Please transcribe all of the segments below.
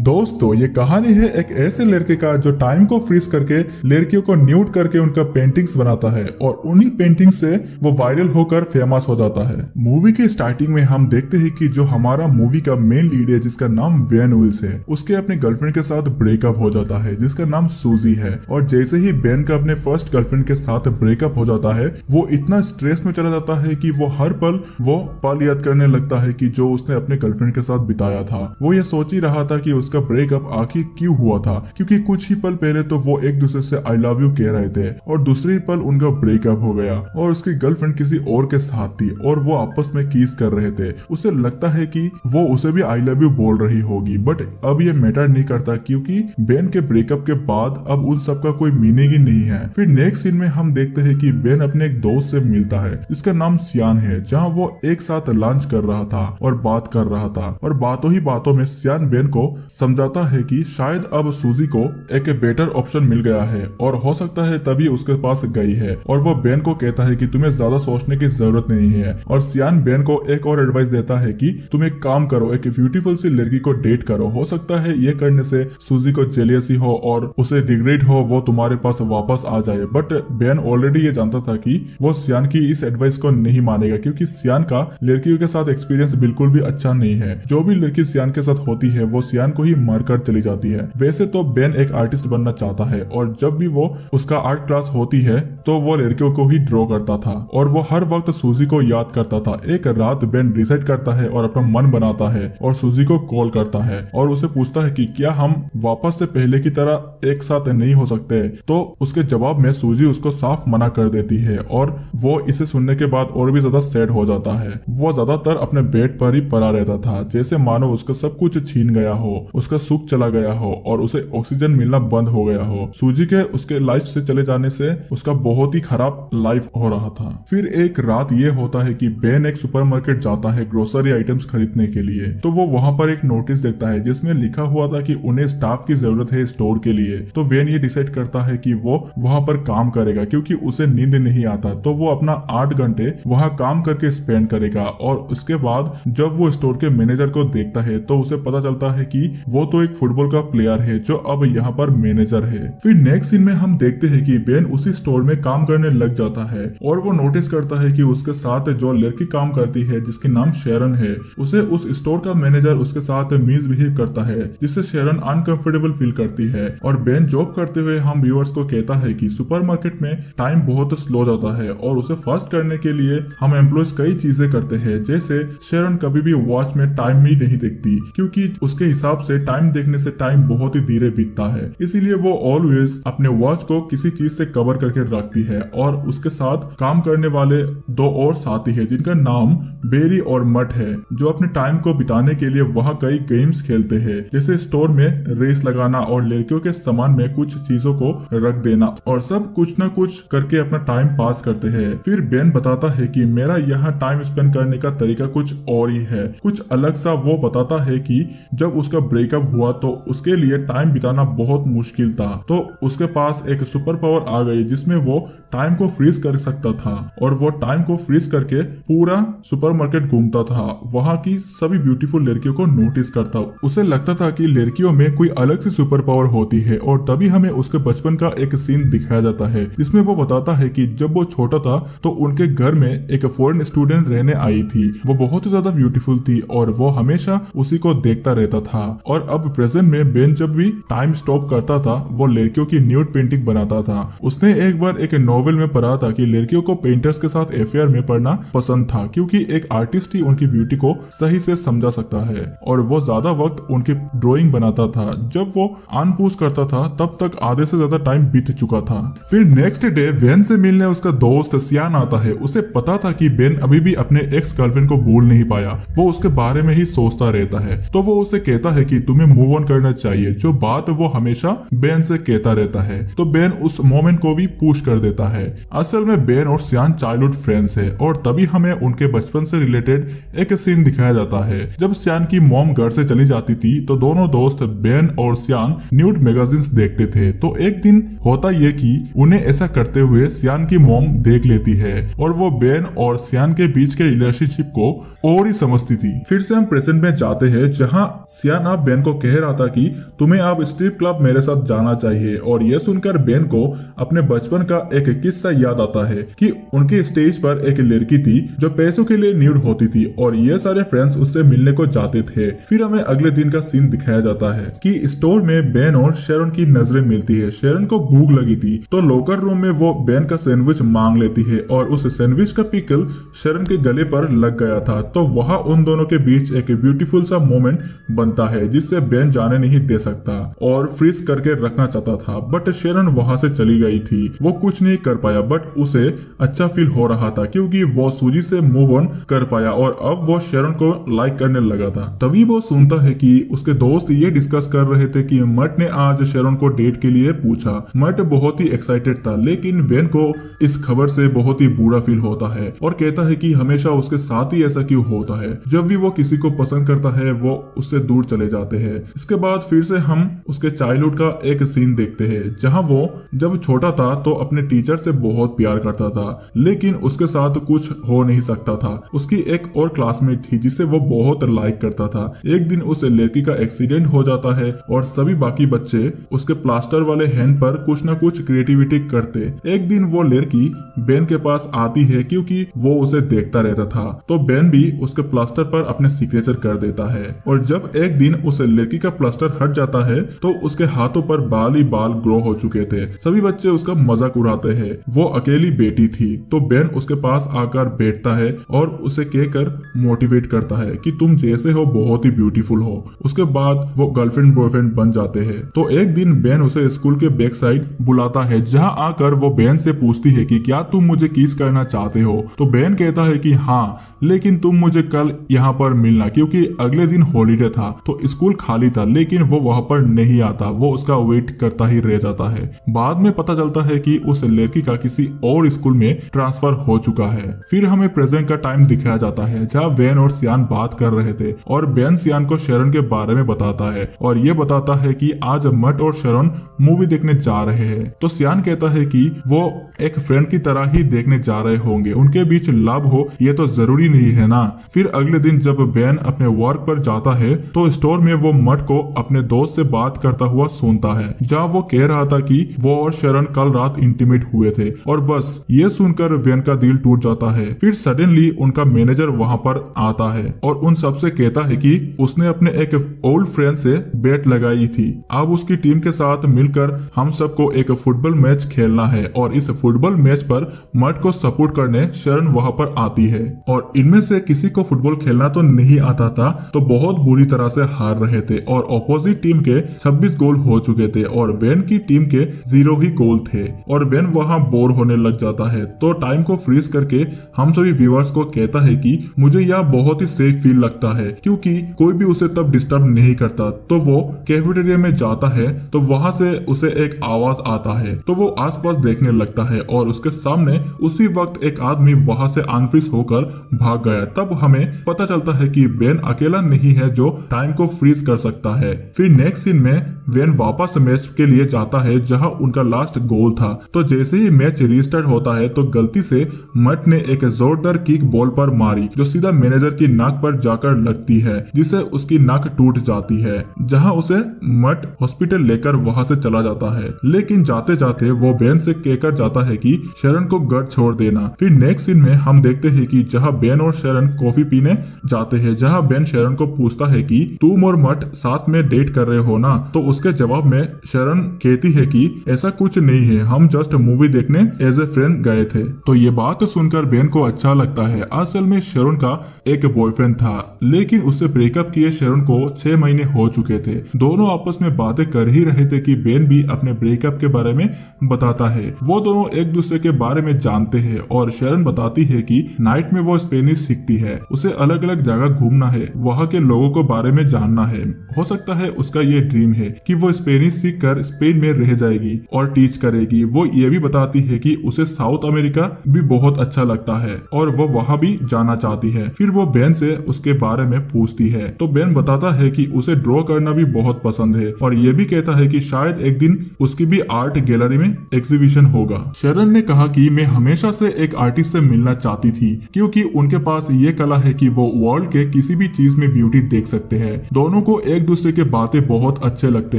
दोस्तों ये कहानी है एक ऐसे लड़के का जो टाइम को फ्रीज करके लड़कियों को न्यूड करके उनका पेंटिंग्स बनाता है और उन्हीं पेंटिंग से वो वायरल होकर फेमस हो जाता है। मूवी के स्टार्टिंग में हम देखते हैं कि जो हमारा मूवी का मेन लीड है जिसका नाम बेन विल्स है, उसके अपने गर्लफ्रेंड के साथ ब्रेकअप हो जाता है जिसका नाम सूजी है। और जैसे ही बेन का अपने फर्स्ट गर्लफ्रेंड के साथ ब्रेकअप हो जाता है वो इतना स्ट्रेस में चला जाता है कि वो हर पल याद करने लगता है कि जो उसने अपने गर्लफ्रेंड के साथ बिताया था। वो ये सोच ही रहा था कि उसका ब्रेकअप आखिर क्यों हुआ था, क्योंकि कुछ ही पल पहले तो वो एक दूसरे से आई लव यू कह रहे थे और दूसरी पल उनका ब्रेकअप हो गया और उसकी गर्लफ्रेंड किसी और के साथ थी और वो आपस में किस कर रहे थे। उसे लगता है कि वो उसे भी आई लव यू बोल रही होगी, बट अब ये मैटर नहीं करता क्योंकि बेन के ब्रेकअप के बाद अब उन सब का कोई मीनिंग ही नहीं है। फिर नेक्स्ट सीन में हम देखते हैं कि बेन अपने एक दोस्त से मिलता है जिसका नाम सियान है, जहाँ वो एक साथ लंच कर रहा था और बात कर रहा था और बातों ही बातों में सियान बेन को समझाता है कि शायद अब सूजी को एक बेटर ऑप्शन मिल गया है और हो सकता है तभी उसके पास गई है। और वो बेन को कहता है कि तुम्हें ज्यादा सोचने की जरूरत नहीं है। और सियान बेन को एक और एडवाइस देता है कि तुम एक काम करो, एक ब्यूटीफुल सी लड़की को डेट करो, हो सकता है ये करने से सूजी को जेलियसी हो और उसे रिग्रेट हो, वो तुम्हारे पास वापस आ जाए। बट बेन ऑलरेडी ये जानता था कि वो सियान की इस एडवाइस को नहीं मानेगा क्योंकि सियान का लड़कियों के साथ एक्सपीरियंस बिल्कुल भी अच्छा नहीं है। जो भी लड़की सियान के साथ होती है वो सियान को ही मारकर चली जाती है। वैसे तो बेन एक आर्टिस्ट बनना चाहता है और जब भी वो उसका आर्ट क्लास होती है तो वो लड़कियों को ही ड्रॉ करता था और वो हर वक्त सूजी को याद करता था। एक रात बेन डिसाइड करता है और अपना मन बनाता है और सूजी को कॉल करता है और उसे पूछता है कि क्या हम वापस से पहले की तरह एक साथ नहीं हो सकते। तो उसके जवाब में सूजी उसको साफ मना कर देती है और वो इसे सुनने के बाद और भी ज्यादा सैड हो जाता है। वो ज्यादातर अपने बेड पर ही पड़ा रहता था, जैसे मानो उसका सब कुछ छीन गया हो, उसका सुख चला गया हो और उसे ऑक्सीजन मिलना बंद हो गया हो। सूजी के उसके लाइफ से चले जाने से उसका बहुत ही खराब लाइफ हो रहा था। फिर एक रात ये होता है कि बेन एक सुपरमार्केट जाता है ग्रोसरी आइटम्स खरीदने के लिए। तो वो वहाँ पर एक नोटिस देखता है जिसमें लिखा हुआ था कि उन्हें स्टाफ की जरूरत है स्टोर के लिए। तो बेन ये डिसाइड करता है कि वो वहाँ पर काम करेगा क्योंकि उसे नींद नहीं आता, तो वो अपना 8 घंटे वहाँ काम करके स्पेंड करेगा। और उसके बाद जब वो स्टोर के मैनेजर को देखता है तो उसे पता चलता है कि वो तो एक फुटबॉल का प्लेयर है जो अब यहाँ पर मैनेजर है। फिर नेक्स्ट सीन में हम देखते हैं कि बेन उसी स्टोर में काम करने लग जाता है और वो नोटिस करता है कि उसके साथ जो लड़की काम करती है जिसके नाम शेरन है, उसे उस स्टोर का मैनेजर उसके साथ मिसबिहेव करता है जिससे शेरन अनकंफर्टेबल फील करती है। और बेन जॉब करते हुए हम व्यूअर्स को कहता है कि सुपरमार्केट में टाइम बहुत स्लो जाता है और उसे फास्ट करने के लिए हम एम्प्लॉयज कई चीजें करते हैं, जैसे शेरन कभी भी वॉच में टाइम ही नहीं देखती क्योंकि उसके हिसाब से टाइम देखने से टाइम बहुत ही धीरे बीतता है, इसीलिए वो ऑलवेज अपने वॉच को किसी चीज से कवर करके रखती है। और उसके साथ काम करने वाले 2 और साथी है जिनका नाम बेरी और मट है, जो अपने टाइम को बिताने के लिए वहाँ कई गेम्स खेलते हैं, जैसे स्टोर में रेस लगाना और लड़कियों के सामान में कुछ चीजों को रख देना, और सब कुछ न कुछ करके अपना टाइम पास करते हैं। फिर बेन बताता है कि मेरा यहाँ टाइम स्पेंड करने का तरीका कुछ और ही है, कुछ अलग सा। वो बताता है कि जब उसका ब्रेकअप हुआ तो उसके लिए टाइम बिताना बहुत मुश्किल था, तो उसके पास एक सुपर पावर आ गई जिसमें वो टाइम को फ्रीज कर सकता था और वो टाइम को फ्रीज करके पूरा सुपरमार्केट घूमता था, वहाँ की सभी ब्यूटीफुल लड़कियों को नोटिस करता। उसे लगता था कि लड़कियों में कोई अलग सी सुपर पावर होती है और तभी हमें उसके बचपन का एक सीन दिखाया जाता है जिसमें वो बताता है कि जब वो छोटा था तो उनके घर में एक फॉरेन स्टूडेंट रहने आई थी। वो बहुत ही ज्यादा ब्यूटीफुल थी और वो हमेशा उसी को देखता रहता था। और अब प्रेजेंट में बेन जब भी टाइम स्टॉप करता था वो लड़कियों की न्यूड पेंटिंग बनाता था। उसने एक बार एक नॉवेल में पढ़ा था कि लड़कियों को पेंटर्स के साथ अफेयर में पढ़ना पसंद था क्योंकि एक आर्टिस्ट ही उनकी ब्यूटी को सही से समझा सकता है। और वो ज्यादा वक्त उनकी ड्राइंग बनाता था। जब वो अनपूछ करता था तब तक आधे से ज्यादा टाइम बीत चुका था। फिर नेक्स्ट डे बेन से मिलने उसका दोस्त सियान आता है। उसे पता था कि बेन अभी भी अपने एक्स गर्लफ्रेंड को भूल नहीं पाया, वो उसके बारे में ही सोचता रहता है। तो वो उसे कहता है कि तुम्हें मूव ऑन करना चाहिए, जो बात वो हमेशा बेन से कहता रहता है। तो बेन उस मोमेंट को भी पुश कर देता है। असल में बेन और सियान चाइल्डहुड फ्रेंड्स है और तभी हमें उनके बचपन से रिलेटेड एक सीन दिखाया जाता है। जब सियान की मॉम घर से चली जाती थी तो दोनों दोस्त बेन और सियान न्यूड मैगजीन्स देखते थे। तो एक दिन होता ये कि उन्हें ऐसा करते हुए सियान की मॉम देख लेती है और वो बेन और सियान के बीच के रिलेशनशिप को और ही समझती थी। फिर से हम प्रेजेंट में जाते हैं जहाँ सियान अब बेन को कह रहा था कि तुम्हें अब स्ट्रिप क्लब मेरे साथ जाना चाहिए। और यह सुनकर बेन को अपने बचपन का एक किस्सा याद आता है कि उनके स्टेज पर एक लड़की थी जो पैसों के लिए न्यूड होती थी और ये सारे फ्रेंड्स उससे मिलने को जाते थे। फिर हमें अगले दिन का सीन दिखाया जाता है कि स्टोर में बेन और शेरन की नजरें मिलती है। शेरन को भूख लगी थी तो लॉकर रूम में वो बेन का सैंडविच मांग लेती है और उस सैंडविच का पिकल शेरन के गले पर लग गया था। तो वहाँ उन दोनों के बीच एक ब्यूटीफुल सा मोमेंट बनता है जिससे बेन जाने नहीं दे सकता और फ्रीज करके रखना चाहता था, बट शेरन वहां से चली गई थी। वो कुछ नहीं कर पाया, बट उसे अच्छा फील हो रहा था क्योंकि वो सूजी से मूव ऑन कर पाया और अब वो शेरन को लाइक करने लगा था। तभी वो सुनता है कि उसके दोस्त ये डिस्कस कर रहे थे कि मट ने आज शेरन को डेट के लिए पूछा। मट बहुत ही एक्साइटेड था, लेकिन बेन को इस खबर से बहुत ही बुरा फील होता है और कहता है कि हमेशा उसके साथ ही ऐसा क्यों होता है। जब भी वो किसी को पसंद करता है वो उससे दूर चले जाते हैं। इसके बाद फिर से हम उसके चाइल्डहुड का एक सीन देखते हैं जहां वो जब छोटा था तो अपने टीचर से बहुत प्यार करता था, लेकिन उसके साथ कुछ हो नहीं सकता था। उसकी एक और क्लासमेट थी जिसे वो बहुत लाइक करता था। एक दिन उस लड़की का एक्सीडेंट हो जाता है और सभी बाकी बच्चे उसके प्लास्टर वाले हैंड पर कुछ न कुछ क्रिएटिविटी करते। एक दिन वो लड़की बेन के पास आती है क्योंकि वो उसे देखता रहता था, तो बेन भी उसके प्लास्टर पर अपने सिग्नेचर कर देता है। और जब एक दिन उस लड़की का प्लास्टर हट जाता है तो उसके हाथों पर बाल ही बाल ग्रो हो चुके थे। सभी बच्चे उसका मजाक उड़ाते हैं। वो अकेली बेटी थी, तो बेन उसके पास आकर बैठता है और उसे कहकर मोटिवेट करता है कि तुम जैसे हो बहुत ही ब्यूटीफुल हो। उसके बाद वो गर्लफ्रेंड बॉयफ्रेंड बन जाते हैं। तो एक दिन बेन उसे स्कूल के बैक साइड बुलाता है जहां आकर वो बेन से पूछती है कि क्या तुम मुझे किस करना चाहते हो। तो बेन कहता है कि हाँ, लेकिन तुम मुझे कल यहाँ पर मिलना, क्योंकि अगले दिन हॉलीडे था तो स्कूल खाली था, लेकिन वो वहां पर नहीं आता। वो उसका वेट करता ही रह जाता है। बाद में पता चलता है कि उस लड़की का किसी और स्कूल में ट्रांसफर हो चुका है। फिर हमें प्रेजेंट का टाइम दिखाया जाता है जहाँ बेन और सियान बात कर रहे थे और बेन सियान को शेरन के बारे में बताता है और ये बताता है कि आज मट और शेरन मूवी देखने जा रहे हैं। तो सियान कहता है कि वो एक फ्रेंड की तरह ही देखने जा रहे होंगे, उनके बीच लव हो ये तो जरूरी नहीं है ना। फिर अगले दिन जब बेन अपने वर्क पर जाता है तो स्टोर में वो मट को अपने दोस्त से बात करता हुआ सुनता है जहाँ वो कह रहा था कि वो और शेरन कल रात इंटीमेट हुए थे। और बस ये सुनकर बेन का दिल टूट जाता है। फिर सडनली उनका मैनेजर वहां पर आता है और उन सबसे कहता है कि उसने अपने एक ओल्ड फ्रेंड से बेट लगाई थी, अब उसकी टीम के साथ मिलकर हम सबको एक फुटबॉल मैच खेलना है और इस फुटबॉल मैच पर मट को सपोर्ट करने शेरन वहां पर आती है। और इनमें से किसी को फुटबॉल खेलना तो नहीं आता था, तो बहुत बुरी तरह से हार रहे थे और ऑपोजिट टीम के 26 गोल हो चुके थे और वेन की टीम के 0 ही गोल थे और वेन वहां बोर होने लग जाता है। तो टाइम को फ्रीज करके हम सभी व्यूअर्स को कहता है कि मुझे यह बहुत ही सेफ फील लगता है क्योंकि कोई भी उसे तब डिस्टर्ब नहीं करता। तो वो कैफेटेरिया में जाता है तो वहां से उसे एक आवाज आता है, तो वो आसपास देखने लगता है और उसके सामने उसी वक्त एक आदमी वहां से अनफ्रीज होकर भाग गया। तब हमें पता चलता है कि बेन अकेला नहीं है जो टाइम को फ्रीज कर सकता है। फिर नेक्स्ट सीन में वेन वापस मैच के लिए जाता है जहां उनका लास्ट गोल था। तो जैसे ही मैच रीस्टार्ट होता है तो गलती से मट ने एक जोरदार किक बॉल पर मारी जो सीधा मैनेजर की नाक पर जाकर लगती है, जिससे उसकी नाक टूट जाती है, जहां उसे मट हॉस्पिटल लेकर वहां से चला जाता है। लेकिन जाते जाते वो बेन से कहकर जाता है कि शेरन को घर छोड़ देना। फिर नेक्स्ट सीन में हम देखते हैं कि जहां बेन और शेरन कॉफी पीने जाते हैं, जहां बेन शेरन को पूछता है कि तुम और मट साथ में डेट कर रहे हो ना। तो उसके जवाब में शेरन कहती है कि ऐसा कुछ नहीं है, हम जस्ट मूवी देखने एज ए फ्रेंड गए थे। तो ये बात सुनकर बेन को अच्छा लगता है। असल में शेरन का एक बॉयफ्रेंड था, लेकिन उससे ब्रेकअप किए शेरन को 6 महीने हो चुके थे। दोनों आपस में बातें कर ही रहे थे कि बेन भी अपने ब्रेकअप के बारे में बताता है। वो दोनों एक दूसरे के बारे में जानते हैं और शेरन बताती है कि नाइट में वो स्पेनिश सीखती है, उसे अलग अलग जगह घूमना है, वहाँ के लोगों को बारे में जानना है। हो सकता है उसका ये ड्रीम है कि वो स्पेनिश सीख कर स्पेन में रह जाएगी और टीच करेगी। वो ये भी बताती है कि उसे साउथ अमेरिका भी बहुत अच्छा लगता है और वो वहाँ भी जाना चाहती है। फिर वो बेन से उसके बारे में पूछती है तो बेन बताता है कि उसे ड्रॉ करना भी बहुत पसंद है और ये भी कहता है कि शायद एक दिन उसकी भी आर्ट गैलरी में एग्जीबिशन होगा। शेरन ने कहा कि मैं हमेशा से एक आर्टिस्ट से मिलना चाहती थी क्योंकि उनके पास ये कला है कि वो वर्ल्ड के किसी भी चीज में ब्यूटी देख सकते हैं। दोनों दोनों को एक दूसरे के बातें बहुत अच्छे लगते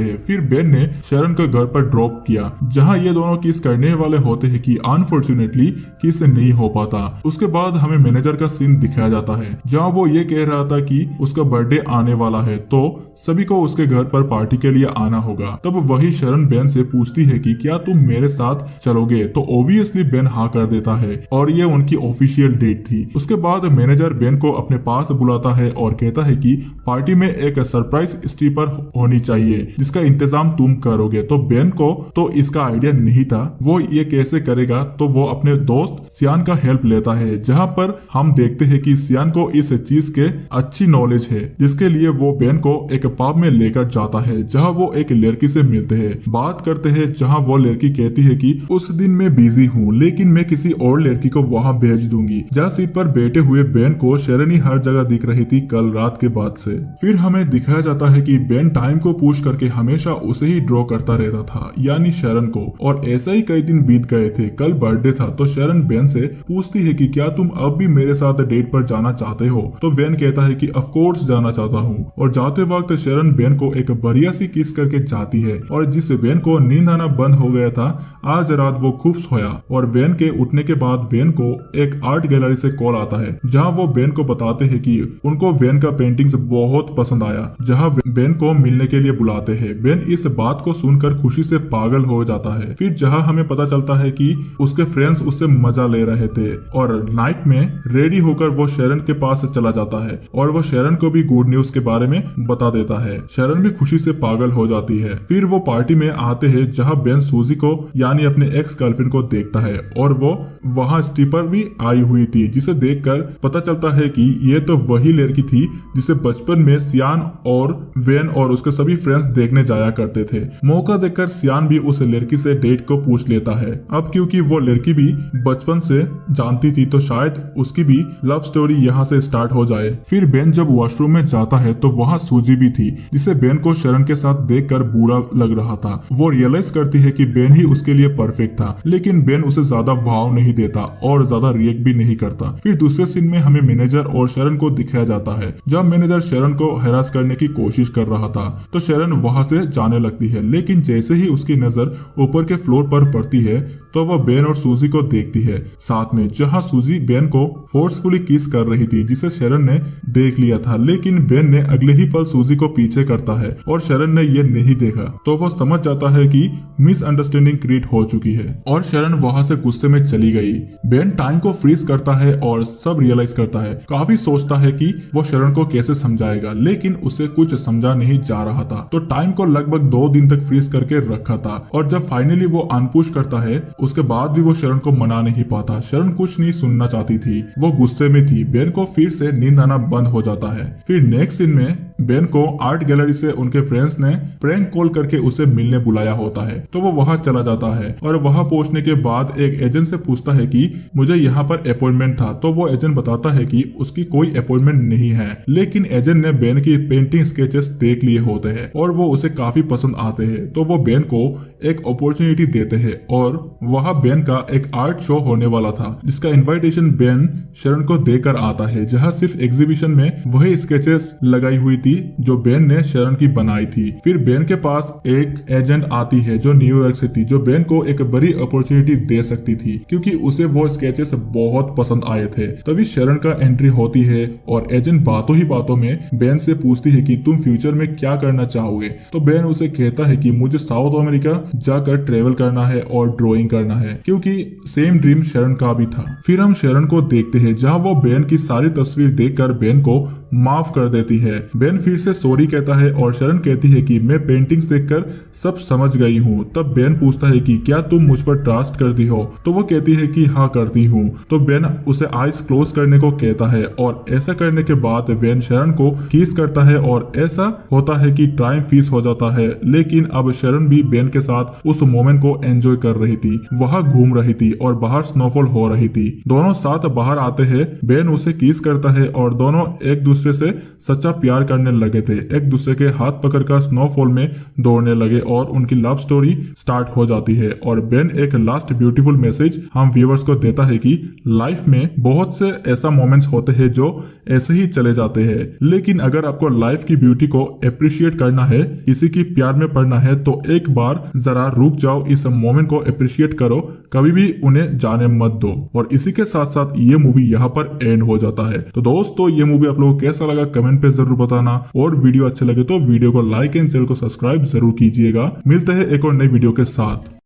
हैं। फिर बेन ने शरण को घर पर ड्रॉप किया जहाँ ये दोनों किस करने वाले होते हैं कि अनफॉर्चुनेटली किस नहीं हो पाता। उसके बाद हमें मैनेजर का सीन दिखाया जाता है जहाँ वो ये कह रहा था कि उसका बर्थडे आने वाला है तो सभी को उसके घर पर पार्टी के लिए आना होगा। तब वही शरण बेन से पूछती है कि क्या तुम मेरे साथ चलोगे, तो ऑब्वियसली बेन हाँ कर देता है और ये उनकी ऑफिशियल डेट थी। उसके बाद मैनेजर बेन को अपने पास बुलाता है और कहता है कि पार्टी में एक सरप्राइज स्ट्रिपर होनी चाहिए जिसका इंतजाम तुम करोगे। तो बेन को तो इसका आइडिया नहीं था वो ये कैसे करेगा, तो वो अपने दोस्त सियान का हेल्प लेता है जहाँ पर हम देखते हैं कि सियान को इस चीज के अच्छी नॉलेज है जिसके लिए वो बेन को एक पब में लेकर जाता है जहाँ वो एक लड़की से मिलते हैं, बात करते हैं जहाँ वो लड़की कहती है कि उस दिन मैं बिजी हूँ लेकिन मैं किसी और लड़की को वहाँ भेज दूंगी। जहाँ सीट पर बैठे हुए बेन को शेरनी हर जगह दिख रही थी कल रात के बाद से। फिर हमें दिखाया जाता है कि बेन टाइम को पुश करके हमेशा उसे ही ड्रॉ करता रहता था यानी शेरन को, और ऐसा ही कई दिन बीत गए थे। कल बर्थडे था तो शेरन बेन से पूछती है कि क्या तुम अब भी मेरे साथ डेट पर जाना चाहते हो, तो बेन कहता है कि ऑफ कोर्स जाना चाहता हूँ। और जाते वक्त शेरन बेन को एक बढ़िया सी किस करके जाती है और जिससे बेन को नींद आना बंद हो गया था आज रात वो खूब सोया। और बेन के उठने के बाद बेन को एक आर्ट गैलरी से कॉल आता है जहाँ वो बेन को बताते हैं कि उनको बेन का पेंटिंग्स बहुत पसंद आया, जहाँ बेन को मिलने के लिए बुलाते हैं। बेन इस बात को सुनकर खुशी से पागल हो जाता है। फिर जहाँ हमें पता चलता है कि उसके फ्रेंड्स उससे मजा ले रहे थे और नाइट में रेडी होकर वो शेरन के पास चला जाता है और वो शेरन को भी गुड न्यूज के बारे में बता देता है। शेरन भी खुशी से पागल हो जाती है। फिर वो पार्टी में आते हैं जहाँ बेन सूजी को यानी अपने एक्स गर्लफ्रेंड को देखता है और वो वहाँ स्ट्रिपर भी आई हुई थी जिसे देखकर पता चलता है कि ये तो वही लड़की थी जिसे बचपन में सियान और वेन और उसके सभी फ्रेंड्स देखने जाया करते थे। मौका देखकर सियान भी उस लड़की से डेट को पूछ लेता है। अब क्योंकि वो लड़की भी बचपन से जानती थी तो शायद उसकी भी लव स्टोरी यहाँ से स्टार्ट हो जाए। फिर बेन जब वॉशरूम में जाता है तो वहाँ सूजी भी थी जिसे बेन को शरण के साथ देखकर बुरा लग रहा था। वो रियलाइज करती है कि बेन ही उसके लिए परफेक्ट था लेकिन बेन उसे ज्यादा भाव नहीं देता और ज्यादा रिएक्ट भी नहीं करता। फिर दूसरे सीन में हमें मैनेजर और शरण को दिखाया जाता है जब मैनेजर शरण को हैरास करने की कोशिश कर रहा था तो शरण वहां से जाने लगती है, लेकिन जैसे ही उसकी नजर ऊपर के फ्लोर पर पड़ती है तो वह बेन और सूजी को देखती है साथ में, जहां सूजी बेन को फोर्सफुली किस कर रही थी जिसे शरण ने देख लिया था। लेकिन बेन ने अगले ही पल सूजी को पीछे करता है और शरण ने यह नहीं देखा तो वो समझ जाता है कि मिसअंडरस्टैंडिंग क्रिएट हो चुकी है और शरण वहां से गुस्से में चली गई। बेन टाइम को फ्रीज करता है और सब रियलाइज करता है। काफी सोचता है कि वो शरण को कैसे समझाएगा लेकिन उसे कुछ समझा नहीं जा रहा था तो टाइम को लगभग 2 दिन तक फ्रीज करके रखा था और जब फाइनली वो अनपुश करता है उसके बाद भी वो शरण को मना नहीं पाता। शरण कुछ नहीं सुनना चाहती थी, वो गुस्से में थी। बेन को फिर से नींद आना बंद हो जाता है। फिर नेक्स्ट सीन में बेन को आर्ट गैलरी से उनके फ्रेंड्स ने प्रैंक कॉल करके उसे मिलने बुलाया होता है तो वो वहां चला जाता है और वहां पहुंचने के बाद एक एजेंट से पूछता है कि मुझे यहाँ पर अपॉइंटमेंट था तो वो एजेंट बताता है कि उसकी कोई अपॉइंटमेंट नहीं है, लेकिन एजेंट ने बेन की पेंटिंग स्केचेस देख लिए होते हैं और वो उसे काफी पसंद आते हैं तो वो बेन को एक अपॉर्चुनिटी देते हैं और वहाँ बेन का एक आर्ट शो होने वाला था जिसका इन्विटेशन बेन शरण को देकर आता है, जहाँ सिर्फ एग्जीबिशन में वही स्केचेस लगाई हुई थी जो बेन ने शरण की बनाई थी। फिर बेन के पास एक एजेंट आती है जो न्यूयॉर्क से थी जो बेन को एक बड़ी अपॉर्चुनिटी दे सकती थी क्योंकि उसे वो स्केचेस बहुत पसंद आए थे। तभी शरण का एंट्री होती है और एजेंट बातों ही बातों में बेन से पूछती है कि तुम फ्यूचर में क्या करना चाहोगे, तो बेन उसे कहता है कि मुझे साउथ अमेरिका जाकर ट्रेवल करना है और ड्राइंग करना है क्योंकि सेम ड्रीम शरण का भी था। फिर हम शरण को देखते हैं जहाँ वो बेन की सारी तस्वीर देखकर बेन को माफ कर देती है। बेन फिर से सॉरी कहता है और शरण कहती है कि मैं पेंटिंग्स देखकर सब समझ गई हूँ। तब बेन पूछता है कि क्या तुम मुझ पर ट्रस्ट करती हो, तो वो कहती है कि हाँ करती हूँ। तो बेन उसे आइज क्लोज करने को कहता है और ऐसा करने के बाद बेन शरण को किस करता है और ऐसा होता है कि टाइम फिक्स हो जाता है। लेकिन अब शरण भी बेन के साथ उस मोमेंट को एंजॉय कर रही थी। वहाँ घूम रही थी और बाहर स्नोफॉल हो रही थी। दोनों साथ बाहर आते हैं, बेन उसे किस करता है और दोनों एक दूसरे से सच्चा प्यार करने लगे थे। एक दूसरे के हाथ पकड़कर स्नोफॉल में दौड़ने लगे और उनकी लव स्टोरी स्टार्ट हो जाती है। और बेन एक लास्ट ब्यूटीफुल मैसेज हम व्यूअर्स को देता है कि लाइफ में बहुत से ऐसा मोमेंट्स होते हैं जो ऐसे ही चले जाते हैं, लेकिन अगर आपको लाइफ की ब्यूटी को अप्रिशिएट करना है, किसी की प्यार में पड़ना है, तो एक बार जरा रुक जाओ, इस मोमेंट को अप्रिशिएट करो, कभी भी उन्हें जाने मत दो। और इसी के साथ साथ ये मूवी यहाँ पर एंड हो जाता है। तो दोस्तों ये मूवी आप लोगों को कैसा लगा कमेंट पे जरूर बताना, और वीडियो अच्छे लगे तो वीडियो को लाइक एंड चैनल को सब्सक्राइब जरूर कीजिएगा। मिलते हैं एक और नई वीडियो के साथ।